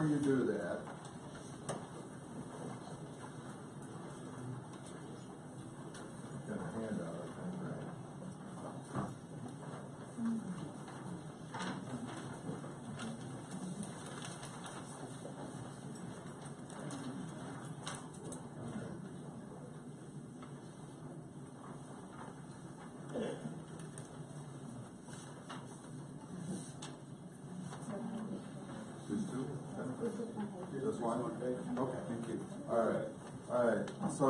you do that, got a handout, I think, right? Just one? Okay, thank you. All right. So,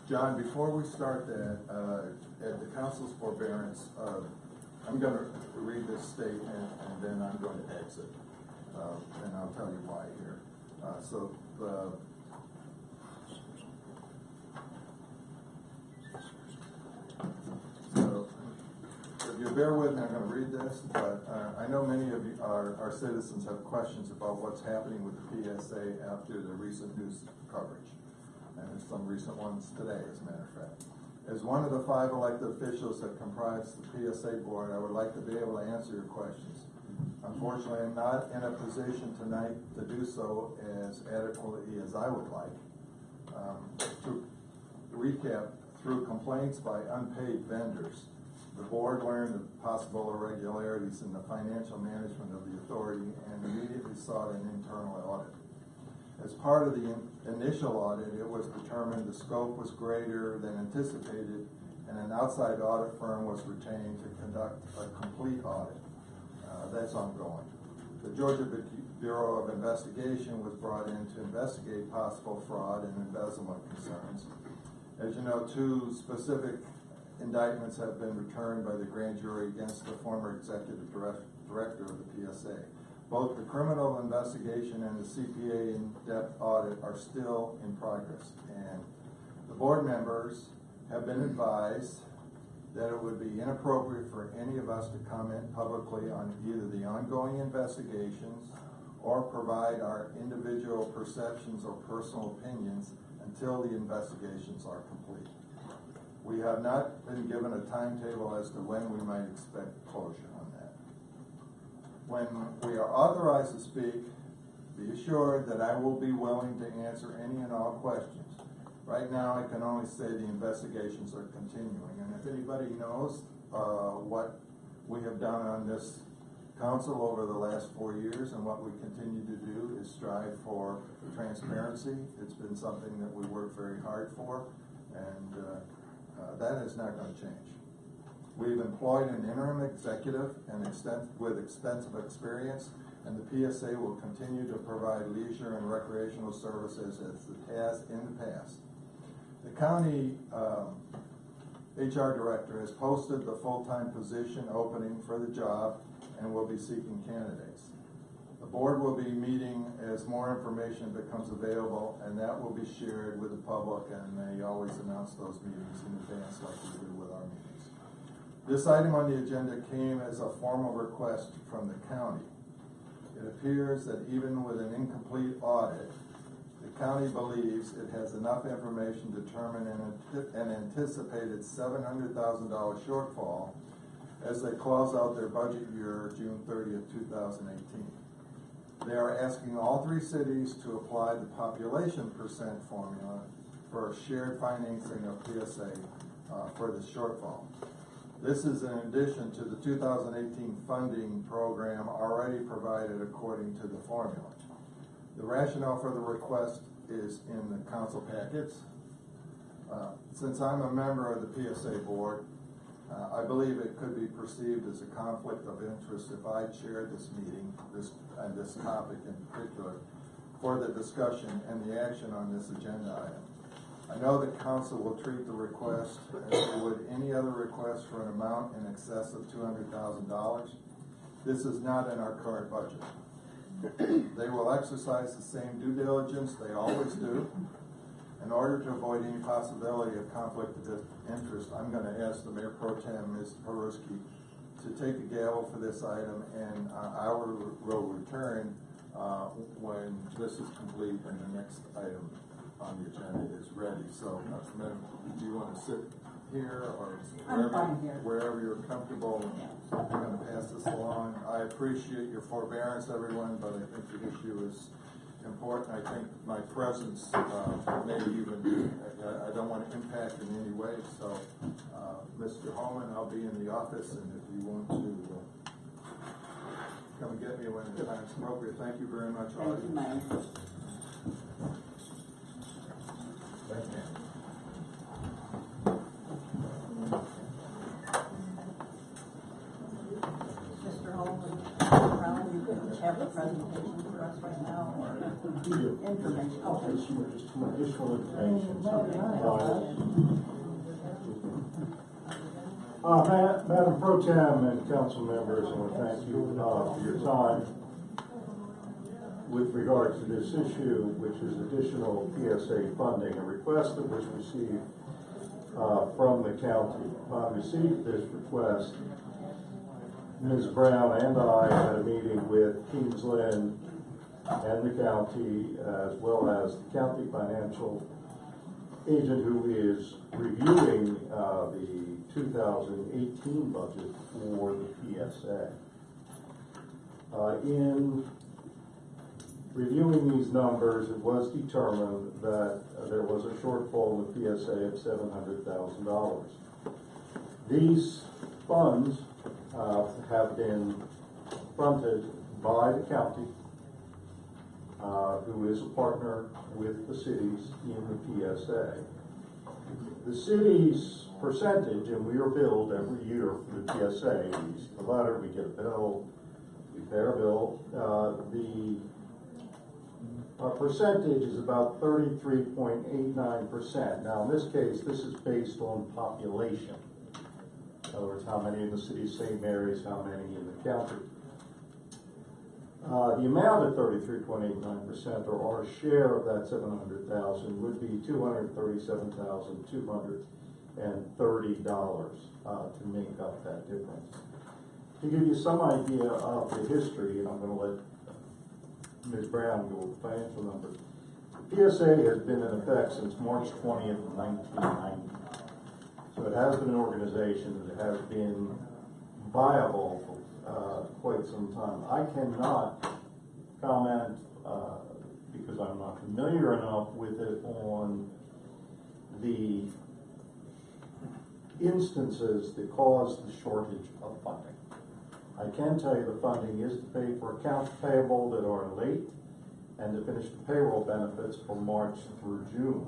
John, before we start that, at the council's forbearance, I'm going to read this statement and then I'm going to exit. And I'll tell you why here. So, if you bear with me, I'm going to read this, but I know many of you, our citizens have questions about what's happening with the PSA after the recent news coverage. And there's some recent ones today, as a matter of fact. As one of the 5 elected officials that comprise the PSA board, I would like to be able to answer your questions. Unfortunately, I'm not in a position tonight to do so as adequately as I would like. To recap, through complaints by unpaid vendors, the board learned of possible irregularities in the financial management of the authority and immediately sought an internal audit. As part of the initial audit, it was determined the scope was greater than anticipated and an outside audit firm was retained to conduct a complete audit. That's ongoing. The Georgia Bureau of Investigation was brought in to investigate possible fraud and embezzlement concerns. As you know, 2 specific indictments have been returned by the grand jury against the former executive director of the PSA. Both the criminal investigation and the CPA in-depth audit are still in progress, and the board members have been advised that it would be inappropriate for any of us to comment publicly on either the ongoing investigations or provide our individual perceptions or personal opinions until the investigations are complete. We have not been given a timetable as to when we might expect closure on that. When we are authorized to speak, be assured that I will be willing to answer any and all questions. Right now, I can only say the investigations are continuing, and if anybody knows what we have done on this council over the last 4 years and what we continue to do is strive for transparency. It's been something that we work very hard for, and that is not going to change. We've employed an interim executive with extensive experience, and the PSA will continue to provide leisure and recreational services as it has in the past. The county HR director has posted the full-time position opening for the job and will be seeking candidates. The board will be meeting as more information becomes available, and that will be shared with the public, and they always announce those meetings in advance like we do with our meetings. This item on the agenda came as a formal request from the county. It appears that even with an incomplete audit, the county believes it has enough information to determine an anticipated $700,000 shortfall as they close out their budget year June 30th, 2018. They are asking all 3 cities to apply the population percent formula for shared financing of PSA for the shortfall. This is in addition to the 2018 funding program already provided according to the formula. The rationale for the request is in the council packets. Since I'm a member of the PSA board, I believe it could be perceived as a conflict of interest if I chaired this meeting, this topic in particular, for the discussion and the action on this agenda item. I know that council will treat the request as they would any other request for an amount in excess of $200,000. This is not in our current budget. They will exercise the same due diligence they always do. In order to avoid any possibility of conflict of interest, I'm going to ask the Mayor Pro Tem, Ms. Peruski, to take the gavel for this item, and I will return when this is complete and the next item on the agenda is ready. So, do you want to sit here or I'm fine here. wherever you're comfortable, I'm going to pass this along. I appreciate your forbearance, everyone, but I think the issue is important. I think my presence may even, I don't want to impact in any way. So, Mr. Holman, I'll be in the office, and if you want to come and get me when the time's appropriate. Thank you very much, all of you. Thank you, Mayor. Thank you. Mr. Holman, Brown, you can have the presentation for us right now, or information. Okay. Some additional information. Madam Pro Tem and council members, I want to thank you for your time with regard to this issue, which is additional PSA funding, a request that was received from the county. Upon receipt of this request, Ms. Brown and I had a meeting with Kingsland and the county, as well as the county financial agent who is reviewing the 2018 budget for the PSA. In reviewing these numbers, it was determined that there was a shortfall in the PSA of $700,000. These funds have been fronted by the county, who is a partner with the cities in the PSA. The city's percentage, and we are billed every year for the PSA, we see the letter, we get a bill, we pay our bill. Our percentage is about 33.89%. Now, in this case, this is based on population. In other words, how many in the city of St. Mary's, how many in the county. The amount of 33.89%, or our share of that $700,000, would be $237,230 to make up that difference. To give you some idea of the history, and I'm going to let Ms. Brown go with the financial numbers. The PSA has been in effect since March 20th, 1990. So it has been an organization that has been viable for quite some time. I cannot comment, because I'm not familiar enough with it, on the instances that caused the shortage of funding. I can tell you the funding is to pay for accounts payable that are late and to finish the payroll benefits from March through June.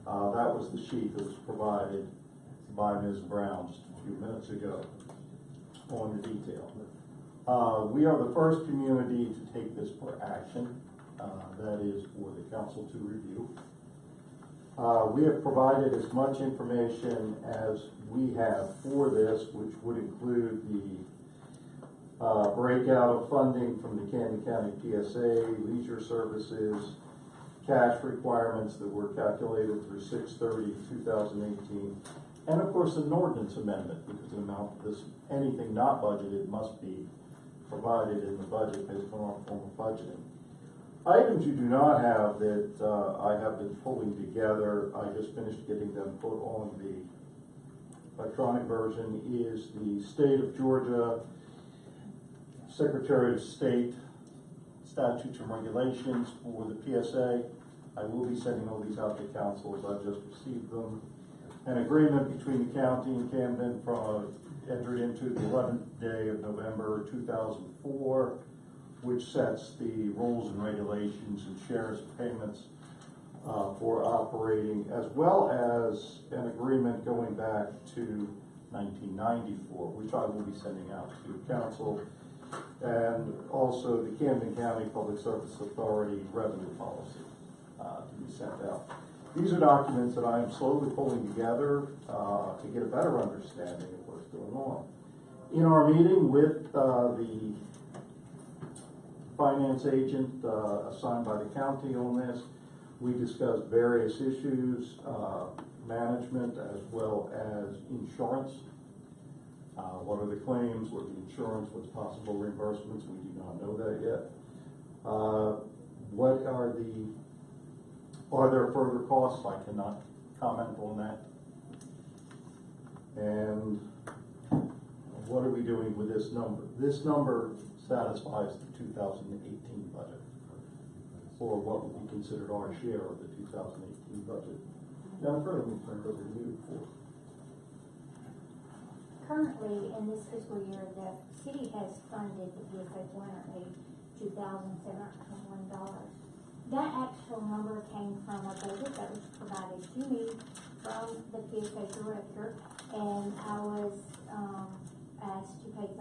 That was the sheet that was provided by Ms. Brown just a few minutes ago on the detail. We are the first community to take this for action. That is for the council to review. We have provided as much information as we have for this, which would include the breakout of funding from the Camden County PSA, leisure services, cash requirements that were calculated through 6/30/2018, and of course an ordinance amendment, because the amount of this, anything not budgeted must be provided in the budget based on our form of budgeting. Items you do not have that I have been pulling together, I just finished getting them put on the electronic version, is the State of Georgia Secretary of State statutes and regulations for the PSA. I will be sending all these out to council as I just received them. An agreement between the county and Camden entered into the 11th day of November 2004, which sets the rules and regulations and shares of payments for operating, as well as an agreement going back to 1994, which I will be sending out to council, and also the Camden County Public Service Authority revenue policy to be sent out. These are documents that I am slowly pulling together to get a better understanding of what's going on. In our meeting with the finance agent assigned by the county on this, we discussed various issues, management as well as insurance. What are the claims, what are the insurance, what's possible reimbursements? We do not know that yet. Are there further costs? I cannot comment on that. And what are we doing with this number? This number satisfies the 2018 budget, or what would be considered our share of the 2018 budget. Jennifer, let me turn it over to you for. Currently, in this fiscal year, the city has funded the PSA $482,721. That actual number came from a budget that was provided to me from the PSA director, and I was asked to pay 32%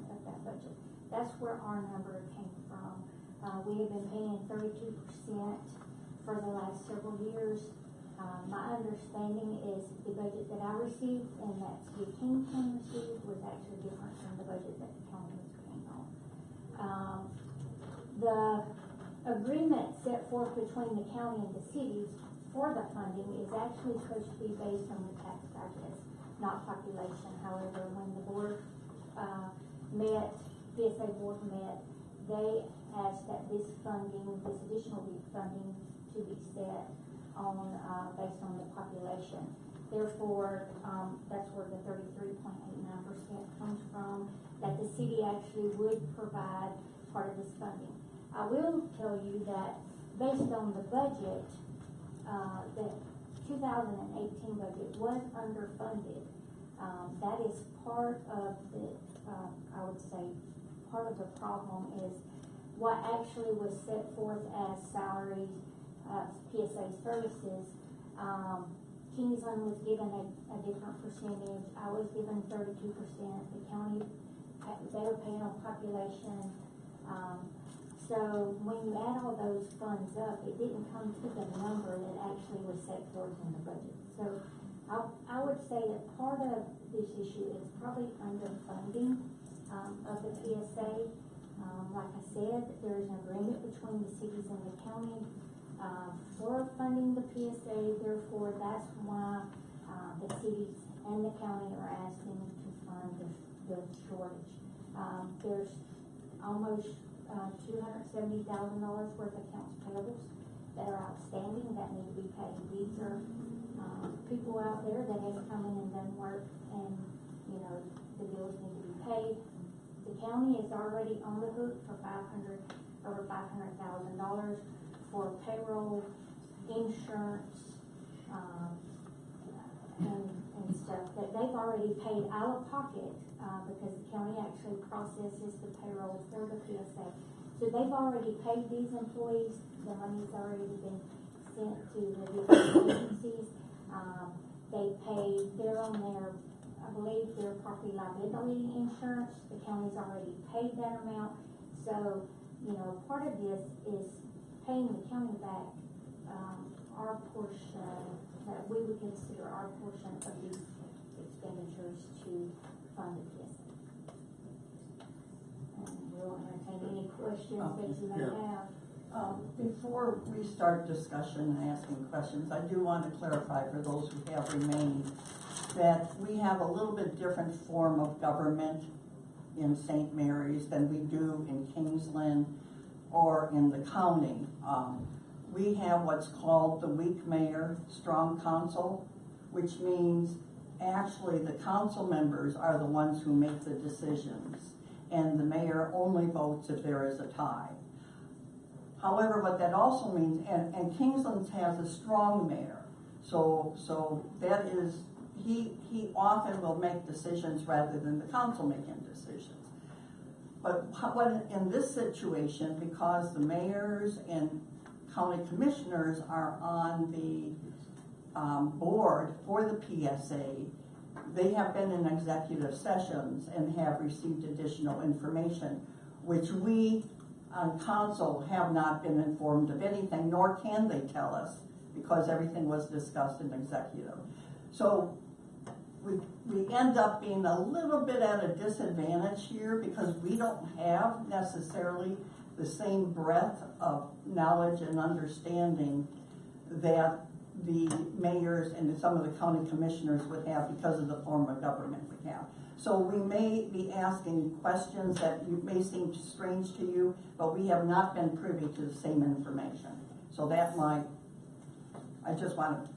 of that budget. That's where our number came from. We have been paying 32% for the last several years. My understanding is the budget that I received and that City of Kingston received was actually different from the budget that the county was paying on. The agreement set forth between the county and the cities for the funding is actually supposed to be based on the tax digest, not population. However, when the board PSA board met, they asked that this funding, this additional funding, to be set on based on the population. Therefore, that's where the 33.89% comes from, that the city actually would provide part of this funding. I will tell you that based on the budget, the 2018 budget was underfunded. That is part of the, I would say, part of the problem is what actually was set forth as salaries, PSA services. Kingsland was given a different percentage. I was given 32%. The county, they were paying on population. So when you add all those funds up, it didn't come to the number that actually was set forth in the budget. So I would say that part of this issue is probably underfunding of the PSA. Like I said, there is an agreement between the cities and the county for funding the PSA. Therefore, that's why the cities and the county are asking to fund the shortage. There's almost $270,000 worth of accounts payables that are outstanding that need to be paid. These are people out there that have come in and done work, and you know the bills need to be paid. The county is already on the hook for over $500,000 for payroll, insurance, and stuff that they've already paid out of pocket because the county actually processes the payroll for the PSA. So they've already paid these employees. The money's already been sent to the different agencies. They paid, they're on their, I believe, their property liability insurance. The county's already paid that amount. So, you know, part of this is paying the county back our portion, that we would consider our portion of these expenditures to fund the PSA. And we'll entertain any questions that you may have. Before we start discussion and asking questions, I do want to clarify for those who have remained that we have a little bit different form of government in St. Mary's than we do in Kingsland or in the county. We have what's called the weak mayor, strong council, which means actually the council members are the ones who make the decisions, and the mayor only votes if there is a tie. However, what that also means, and Kingsland has a strong mayor, so that is, he often will make decisions rather than the council making decisions. But when in this situation, because the mayors and county commissioners are on the board for the PSA, they have been in executive sessions and have received additional information, which we on council have not been informed of anything, nor can they tell us, because everything was discussed in executive. So we end up being a little bit at a disadvantage here because we don't have necessarily the same breadth of knowledge and understanding that the mayors and some of the county commissioners would have because of the form of government we have. So we may be asking questions that may seem strange to you, but we have not been privy to the same information. So that might, I just want to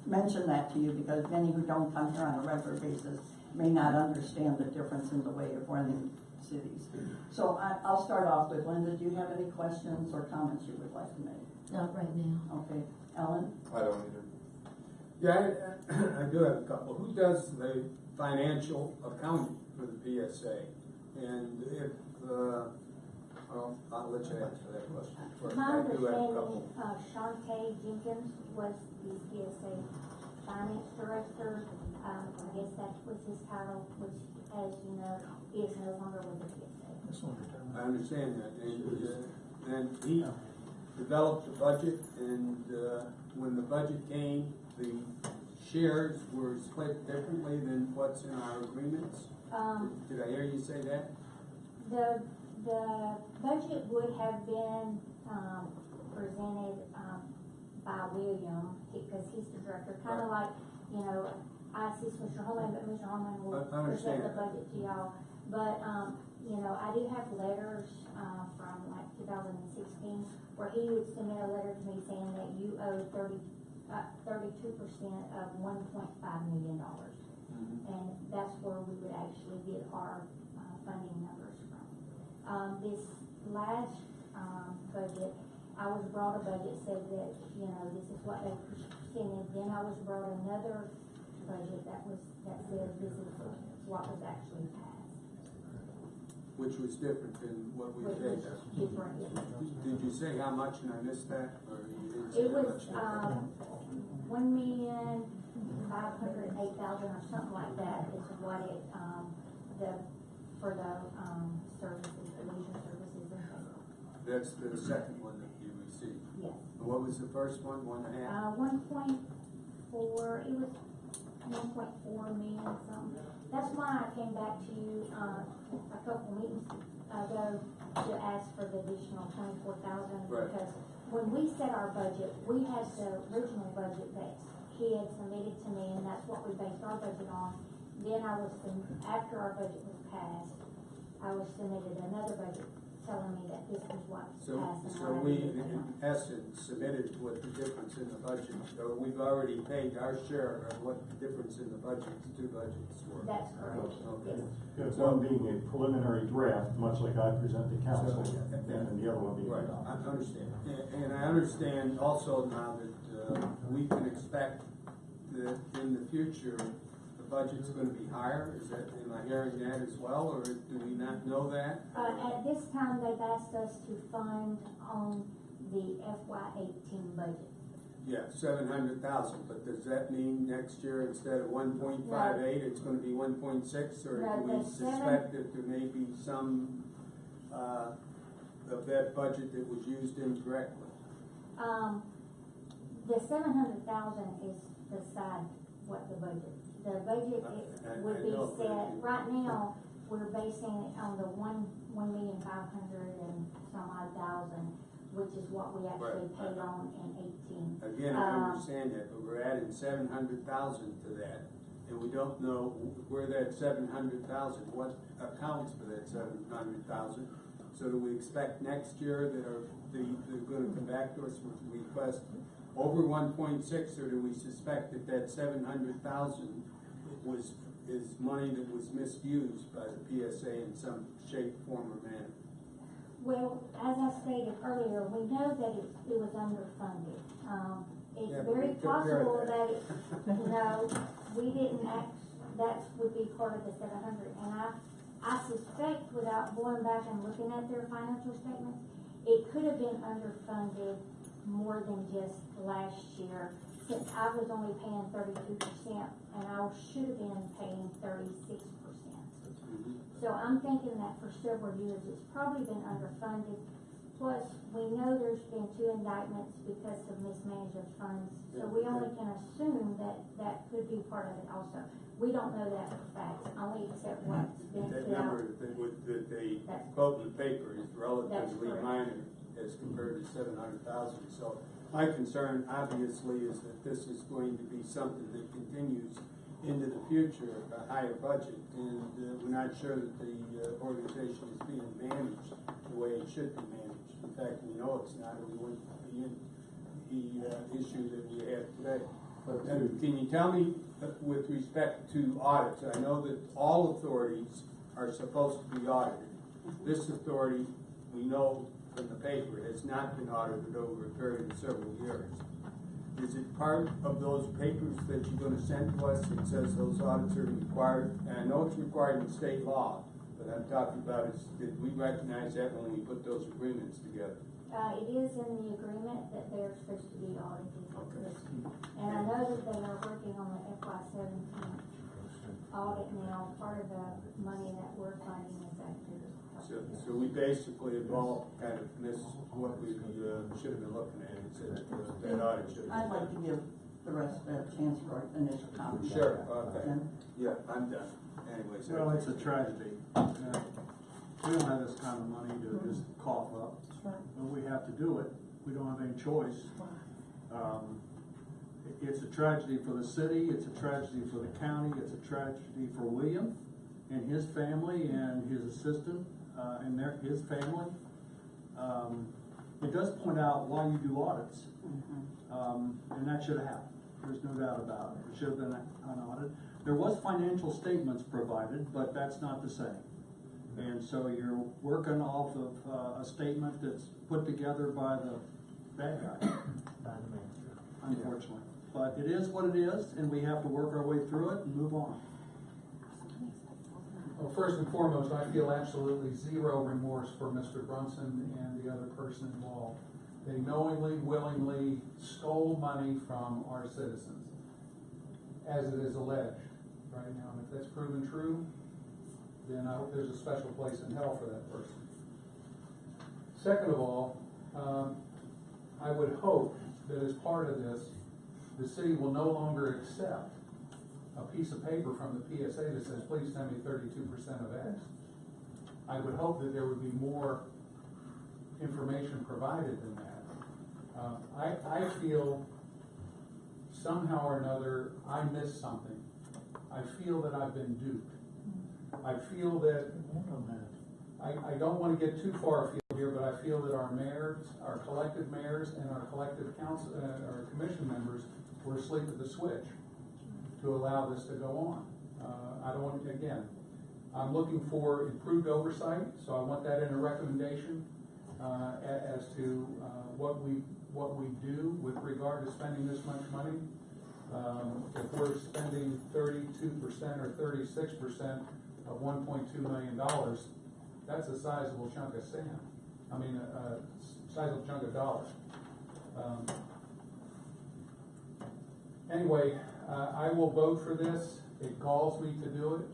mention that to you because many who don't come here on a regular basis may not understand the difference in the way of running cities. So I'll start off with Linda. Do you have any questions or comments you would like to make? Not right now. Okay, Ellen? I don't either. Yeah, I do have a couple. Who does the financial accounting for the PSA? And if, I'll let you answer that question first. My I do have a understanding, couple. Shante Jenkins was the PSA finance director. I guess that was his title, which, as you know, is no longer with the PSA. I understand that. And he developed the budget, and when the budget came, the shares were split differently than what's in our agreements. Did I hear you say that? The budget would have been, presented, by William, because he's the director, kinda Right. like, you know, I assist Mr. Holman, but Mr. Holman will I present understand. the budget to y'all. But, you know, I do have letters, from like 2016, where he would submit a letter to me saying that you owe 32% of $1.5 million. And that's where we would actually get our, funding numbers from. This last, budget, I was brought a budget said that, you know, this is what they presented. Then I was brought another budget that said this is what was actually passed. Which was different than what we Which paid. was different. Did you say how much and I missed that? Or you didn't say It how was, much? 1,508,000 or something like that is what it, for the, services, the leisure services and things. That's the second one that you received. Yes. What was the first one, 1.5? 1.4, it was 1.4 million something. That's why I came back to you, a couple meetings ago to ask for the additional 24,000. Right. Because when we set our budget, we had the original budget that he had submitted to me, and that's what we based our budget on. Then after our budget was passed, I was submitted another budget telling me that this was what was passed. So we, in essence, submitted what the difference in the budget, so we've already paid our share of what the difference in the budgets, two budgets were. That's correct, Okay. yes. One being a preliminary draft, much like I present to council, So, and then the other one being Right, adopted. I understand. And I understand also now that we can expect that in the future, the budget's gonna be higher. Am I hearing that as well, or do we not know that? At this time, they've asked us to fund on the FY18 budget. Yeah, 700,000, but does that mean next year instead of 1.58, it's gonna be 1.6, or No, do we the suspect that there may be some, of that budget that was used incorrectly? The 700,000 is beside what the budget. The budget would be I know, set, right now, we're basing it on the 1,500,000 and some odd thousand, which is what we actually Right. paid on in 18. Again, I understand that, but we're adding 700,000 to that, and we don't know where that 700,000, what accounts for that 700,000. So do we expect next year that they're gonna come back to us with a request over 1.6, or do we suspect that 700,000 is money that was misused by the PSA in some shape, form, or manner? Well, as I stated earlier, we know that it was underfunded. It's Yeah, but very we took care of possible that. that no, we didn't that would be part of the 700. And I suspect, without going back and looking at their financial statements, it could have been underfunded more than just last year, since I was only paying 32% and I should have been paying 36%. So I'm thinking that for several years, it's probably been underfunded. Plus, we know there's been 2 indictments because of mismanagement of funds. So we only can assume that could be part of it also. We don't know that for facts, only except what's been That put out. number that they That's- quote in the paper is relatively correct. minor as compared to 700,000. So my concern obviously is that this is going to be something that continues into the future, a higher budget, and we're not sure that the organization is being managed the way it should be managed. In fact, we know it's not, or we wouldn't be in the issue that we have today. And can you tell me, with respect to audits, I know that all authorities are supposed to be audited. This authority, we know from the paper, has not been audited over a period of several years. Is it part of those papers that you're gonna send to us that says those audits are required? And I know it's required in state law, but I'm talking about is, did we recognize that when we put those agreements together? It is in the agreement that they're supposed to be audited. Okay. And I know that they are working on the FY17 audit now. Part of the money that we're funding is active. So we basically have all kind of missed what we should have been looking at. It's that audit should have I'd like to give the rest a chance for initial comments. Sure, okay. Then- Yeah, I'm done. Anyways. Well, it's a tragedy. We don't have this kind of money to just cough up, but we have to do it. We don't have any choice. It's a tragedy for the city, it's a tragedy for the county, it's a tragedy for William and his family and his assistant, and his family. It does point out why you do audits. And that should have happened. There's no doubt about it. It should have been an audit. There was financial statements provided, but that's not the same. And so you're working off of a statement that's put together by the bad guy, unfortunately. But it is what it is, and we have to work our way through it and move on. Well, first and foremost, I feel absolutely zero remorse for Mr. Brunson and the other person involved. They knowingly, willingly stole money from our citizens, as it is alleged right now. And if that's proven true, then I hope there's a special place in hell for that person. Second of all, I would hope that as part of this, the city will no longer accept a piece of paper from the PSA that says, please send me 32% of X. I would hope that there would be more information provided than that. I feel somehow or another I missed something. I feel that I've been duped. I feel that, I don't want to get too far afield here, but I feel that our mayors, our collective mayors and our collective council, our commission members were asleep at the switch to allow this to go on. I don't want, again, I'm looking for improved oversight, so I want that in a recommendation as to what we do with regard to spending this much money. If we're spending 32% or 36% of $1.2 million, that's a sizable chunk of sand. I mean, a sizable chunk of dollars. Anyway, I will vote for this. It galls me to do it,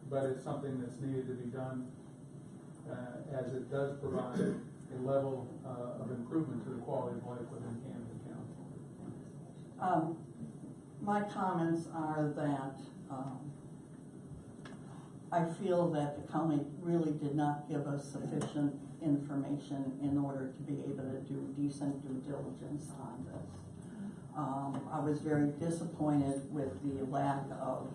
but it's something that's needed to be done, as it does provide a level of improvement to the quality of life within Camden County. My comments are that I feel that the county really did not give us sufficient information in order to be able to do decent due diligence on this. I was very disappointed with the lack of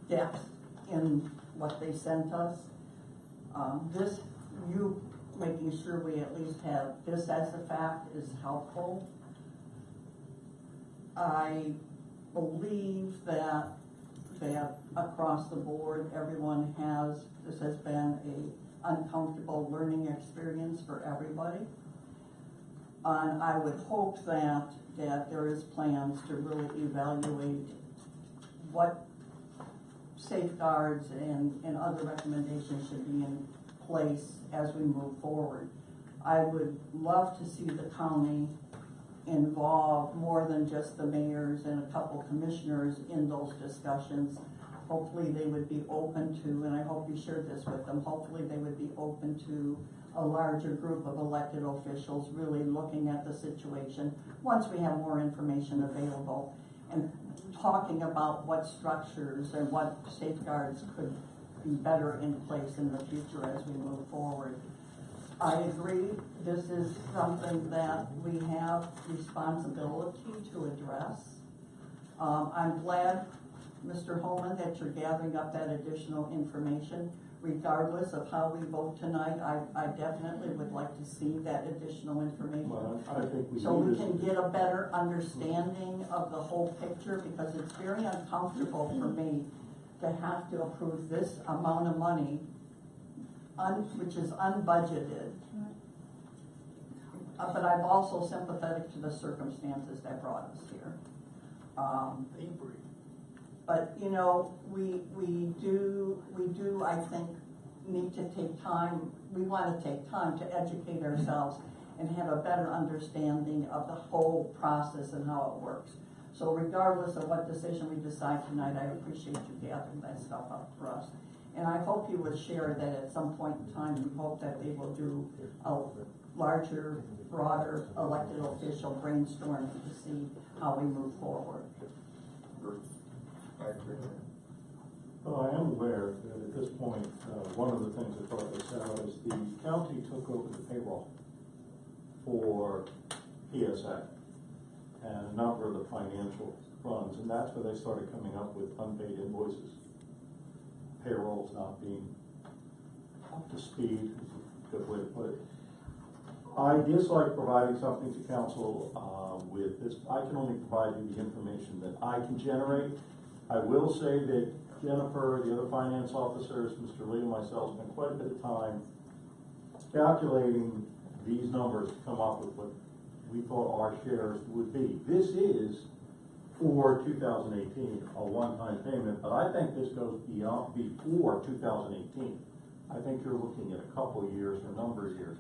depth in what they sent us. You making sure we at least have this as a fact is helpful. I believe that across the board, everyone this has been an uncomfortable learning experience for everybody. And I would hope that there is plans to really evaluate what safeguards and other recommendations should be in place as we move forward. I would love to see the county involve more than just the mayors and a couple commissioners in those discussions. Hopefully they would be open to, and I hope you shared this with them, hopefully they would be open to a larger group of elected officials really looking at the situation once we have more information available and talking about what structures and what safeguards could be better in place in the future as we move forward. I agree, this is something that we have responsibility to address. I'm glad, Mr. Holman, that you're gathering up that additional information. regardless of how we vote tonight, I definitely would like to see that additional information. Well, I think we So we need can this. get a better understanding of the whole picture, because it's very uncomfortable for me to have to approve this amount of money, which is unbudgeted. But I'm also sympathetic to the circumstances that brought us here. But, you know, we do, I think, need to take time, we want to take time to educate ourselves and have a better understanding of the whole process and how it works. So regardless of what decision we decide tonight, I appreciate you gathering that stuff up for us. And I hope you would share that at some point in time, we hope that they will do a larger, broader elected official brainstorm to see how we move forward. I agree. Well, I am aware that at this point, one of the things that brought this out is the county took over the payroll for PSA and a number of the financial funds, and that's where they started coming up with unpaid invoices. Payroll's not being up to speed, is a good way to put it. I dislike providing something to council with this. I can only provide you the information that I can generate. I will say that Jennifer, the other finance officers, Mr. Lee and myself spent quite a bit of time calculating these numbers to come up with what we thought our shares would be. This is for 2018, a one-time payment, but I think this goes beyond, before 2018. I think you're looking at a couple of years, or a number of years.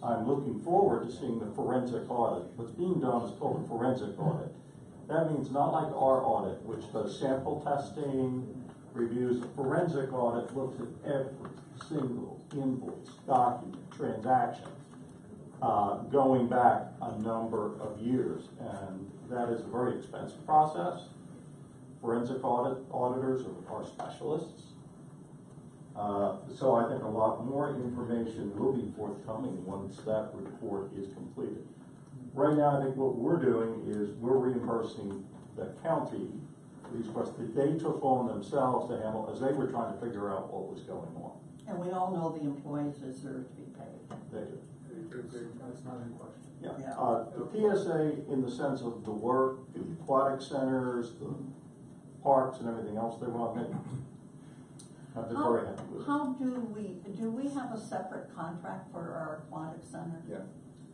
I'm looking forward to seeing the forensic audit. What's being done is called a forensic audit. That means not like our audit, which does sample testing, reviews. A forensic audit looks at every single invoice, document, transaction, going back a number of years. And that is a very expensive process. Forensic auditors are specialists. So I think a lot more information will be forthcoming once that report is completed. Right now, I think what we're doing is we're reimbursing the county these costs that they took on themselves to handle as they were trying to figure out what was going on. And we all know the employees deserve to be paid. They do. That's not in question. Yeah. Yeah. The PSA, in the sense of the work, the aquatic centers, the parks and everything else they run, I've been very happy with it. How do we have a separate contract for our aquatic center? Yeah.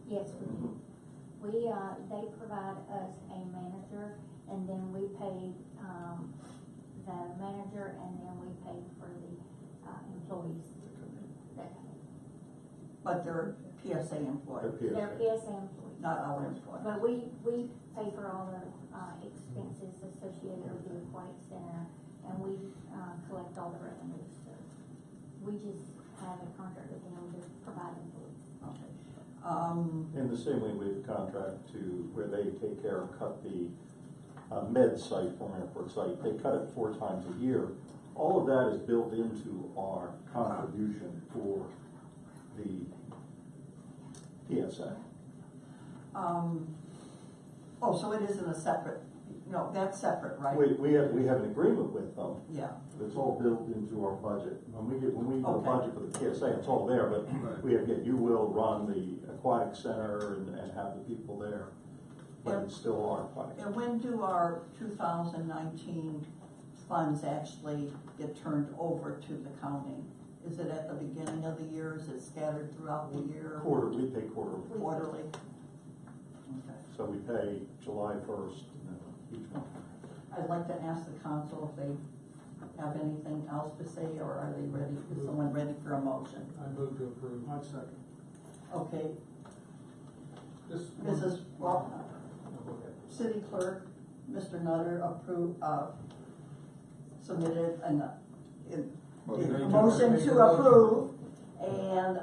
Yes, we do. They provide us a manager, and then we pay, the manager, and then we pay for the, employees. But they're PSA employees, The They're PSA. PSA employees. not our employees. But we pay for all the, expenses associated with the aquatic center, and we, collect all the revenues, so we just have a contract with them to provide employees. Okay. In the same way we have a contract to where they take care and cut the med site from airport site. They cut it 4 times a year. All of that is built into our contribution for the PSA. Oh, so it isn't a separate, no, that's separate, right? We have an agreement with them. Yeah, It's all built into our budget. When we do a Okay. budget for the PSA, it's all there, but Right. we have, you will run the aquatic center and have the people there. But it's still our aquatic center. and when do our 2019 funds actually get turned over to the county? Is it at the beginning of the year, is it scattered throughout the year? We pay quarterly. Quarterly? Okay. So we pay July 1st each month. I'd like to ask the council if they have anything else to say, or are they ready, is someone ready for a motion? I move to approve. I'd second. Okay, Just. Mrs. Well, No, go ahead. City Clerk, Mr. Nutter submitted a motion to approve, and,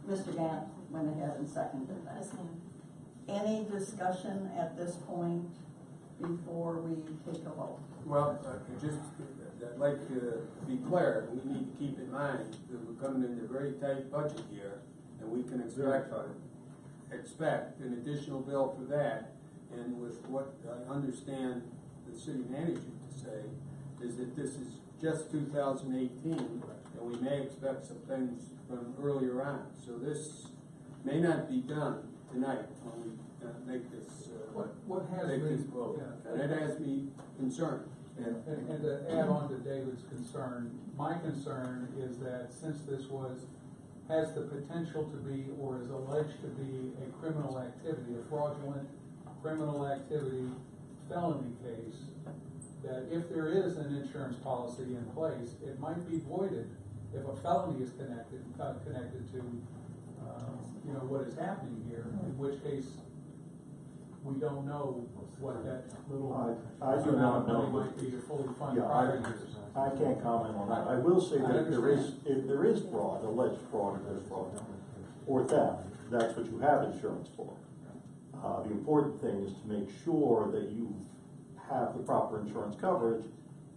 Mr. Gant went ahead and seconded that. Yes, ma'am. Any discussion at this point before we take a vote? Well, I'd like to be clear, we need to keep in mind that we're coming into a very tight budget year, and we can expect an additional bill for that. And with what I understand the city manager to say, is that this is just 2018, and we may expect some things from earlier on. So this may not be done tonight when we make this, What has take me, this vote. yeah. And it has me concerned. And to add on to David's concern, my concern is that since this has the potential to be, or is alleged to be a criminal activity, a fraudulent criminal activity felony case, that if there is an insurance policy in place, it might be voided if a felony is connected to, what is happening here, in which case we don't know what that little I do not amount of money know. might be to fully fund Yeah, prior years. I can't comment on that. I will say I that understand. if there is fraud, alleged fraud, or there's fraud, or theft, that's what you have insurance for. The important thing is to make sure that you have the proper insurance coverage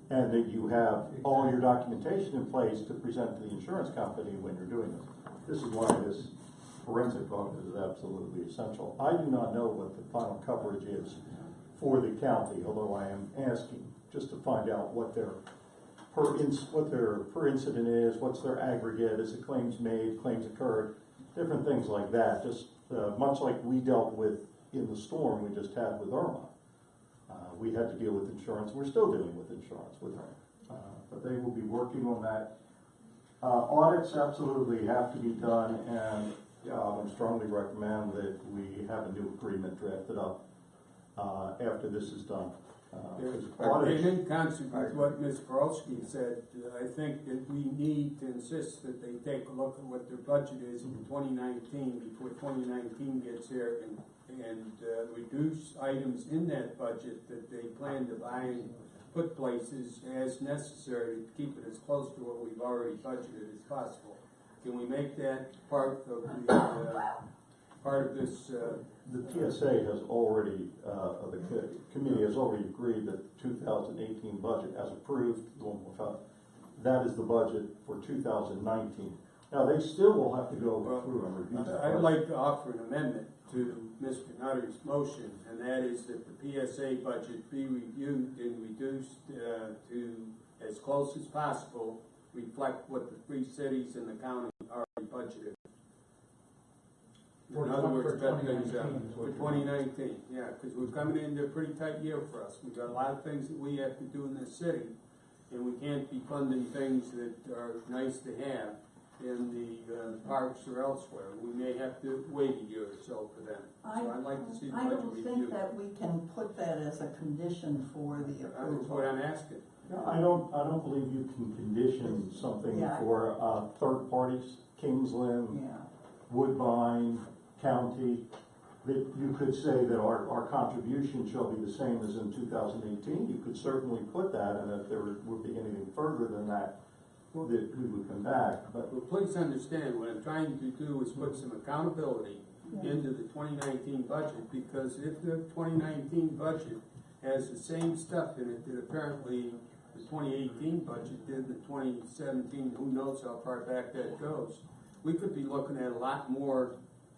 and that you have all your documentation in place to present to the insurance company when you're doing this. This is why this forensic vote is absolutely essential. I do not know what the final coverage is for the county, although I am asking just to find out what their per incident is, what's their aggregate, is it claims made, claims occurred, different things like that. Just much like we dealt with in the storm we just had with Irma. We had to deal with insurance. We're still dealing with insurance with her. But they will be working on that. Audits absolutely have to be done, and I strongly recommend that we have a new agreement drafted up after this is done. And in concert with what Ms. Borowski said, I think that we need to insist that they take a look at what their budget is in 2019 before 2019 gets here, and reduce items in that budget that they plan to buy and put places as necessary to keep it as close to what we've already budgeted as possible. Can we make that part of this? The PSA has already, the committee has already agreed that 2018 budget as approved, that is the budget for 2019. Now, they still will have to go through and review that. I'd like to offer an amendment to Mr. Nutter's motion, and that is that the PSA budget be reviewed and reduced to, as close as possible, reflect what the three cities in the county already budgeted. In other words, cut things out for 2019, yeah, because we're coming into a pretty tight year for us. We've got a lot of things that we have to do in this city, and we can't be funding things that are nice to have in the parks or elsewhere. We may have to wait a year or so for them. So I'd like to see the I budget don't reviewed. think that we can put that as a condition for the That's approval. what I'm asking. No, I don't believe you can condition something Yeah. for third parties, Kingsland, Yeah, Woodbine, County, that you could say that our contribution shall be the same as in 2018. You could certainly put that, and if there would be anything further than that, that we would come back. But Well, please understand, what I'm trying to do is put some accountability into the 2019 budget, because if the 2019 budget has the same stuff in it that apparently the 2018 budget did, the 2017, who knows how far back that goes, we could be looking at a lot more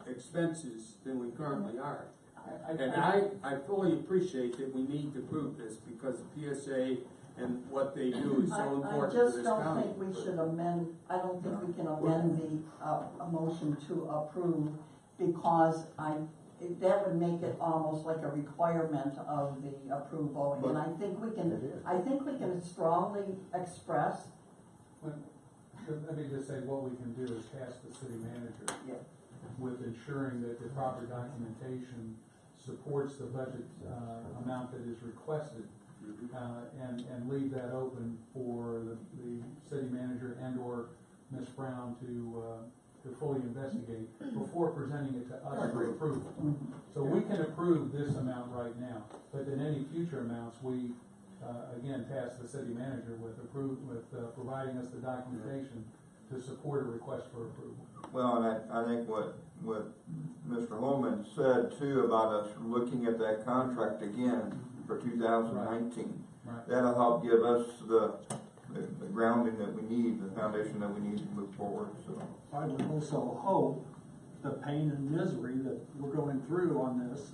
expenses than we currently are. And I fully appreciate that we need to prove this, because the PSA and what they do is so I important to just this don't county. think we should amend, I don't think we can amend the, a motion to approve, because that would make it almost like a requirement of the approval, and I think we can strongly express. Let me just say, what we can do is task the city manager Yeah. with ensuring that the proper documentation supports the budget amount that is requested, and leave that open for the city manager and or Ms. Brown to fully investigate before presenting it to us for approval. So we can approve this amount right now, but then any future amounts, we again task the city manager with providing us the documentation to support a request for approval. Well, and I think what Mr. Holman said too about us looking at that contract again for 2019. Right. That'll help give us the grounding that we need, the foundation that we need to move forward. So I would also hope the pain and misery that we're going through on this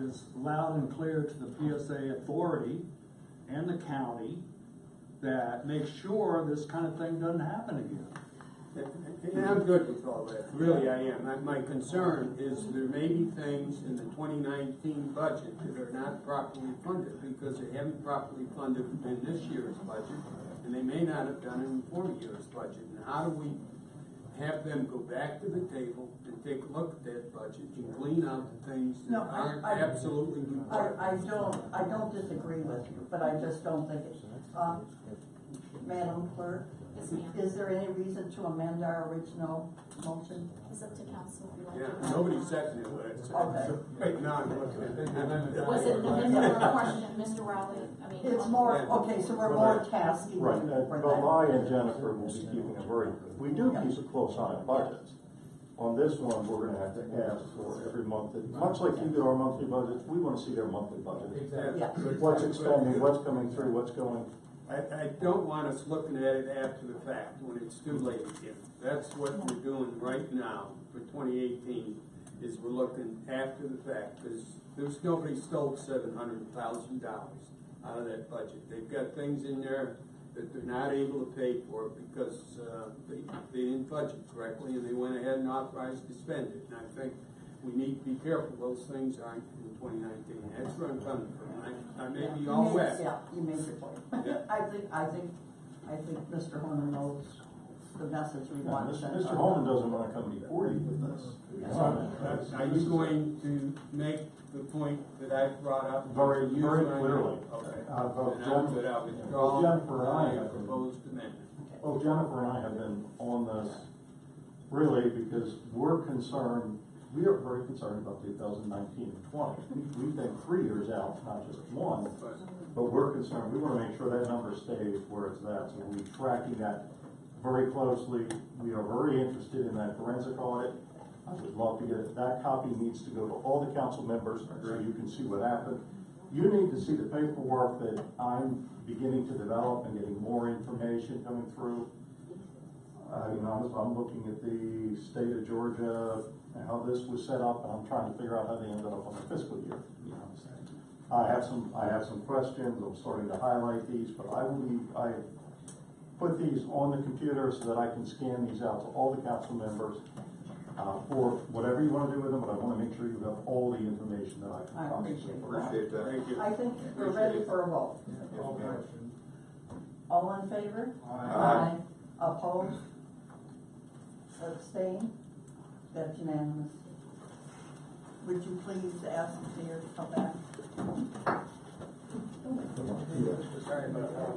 is loud and clear to the PSA authority and the county, that makes sure this kind of thing doesn't happen again. And I'm good with all that, really I am. My concern is there may be things in the 2019 budget that are not properly funded because they haven't properly funded in this year's budget, and they may not have done it in former year's budget. And how do we have them go back to the table and take a look at that budget and clean out the things that No, aren't I- absolutely required? I don't disagree with you, but I just don't think it, Madam Clerk, Yes, ma'am. is there any reason to amend our original motion? It's up to council if you like. Yeah, nobody seconded what I said. Okay. Right now, I'm looking at it. Was it an amendment or a question, Mr. Rowley? I mean. It's more, okay, so we're more tasky. Right, for but that. I and Jennifer will be keeping a very, we do keep a close eye on budgets. On this one, we're gonna have to ask for every month, much like you do our monthly budgets, we wanna see their monthly budget. Exactly. Yeah. What's expending, what's coming through, what's going, I don't want us looking at it after the fact, when it's too late again. That's what we're doing right now for 2018, is we're looking after the fact, because there's nobody stole $700,000 out of that budget. They've got things in there that they're not able to pay for because they didn't budget correctly, and they went ahead and authorized to spend it. And I think we need to be careful those things aren't in 2019. That's where I'm coming from. I may be all wet. Yeah, you made your point. Yeah. I think Mr. Holman knows the message we want to send. Mr. Holman doesn't wanna come before you with this. Are you going to make the point that I brought up? Very, Use very my- clearly. Okay. Both Then I'm good. I'll withdraw both Jennifer and I my have been- proposed amendment. Well, Jennifer and I have been on this really because we're concerned, we are very concerned about 2019 and 20. We think 3 years out, not just one, but we're concerned, we wanna make sure that number stays where it's at. So we're tracking that very closely. We are very interested in that forensic audit. I would love to get it. That copy needs to go to all the council members so you can see what happened. You need to see the paperwork that I'm beginning to develop and getting more information coming through. I'm looking at the state of Georgia and how this was set up, and I'm trying to figure out how they ended up on the fiscal year. I have some questions. I'm starting to highlight these, but I put these on the computer so that I can scan these out to all the council members for whatever you want to do with them, but I want to make sure you have all the information that I can I possibly. appreciate that. Appreciate that. Thank you. I think we're ready for a vote. All in favor? Aye. Opposed? Abstain? That's unanimous. Would you please ask the mayor to come back? Sorry about that.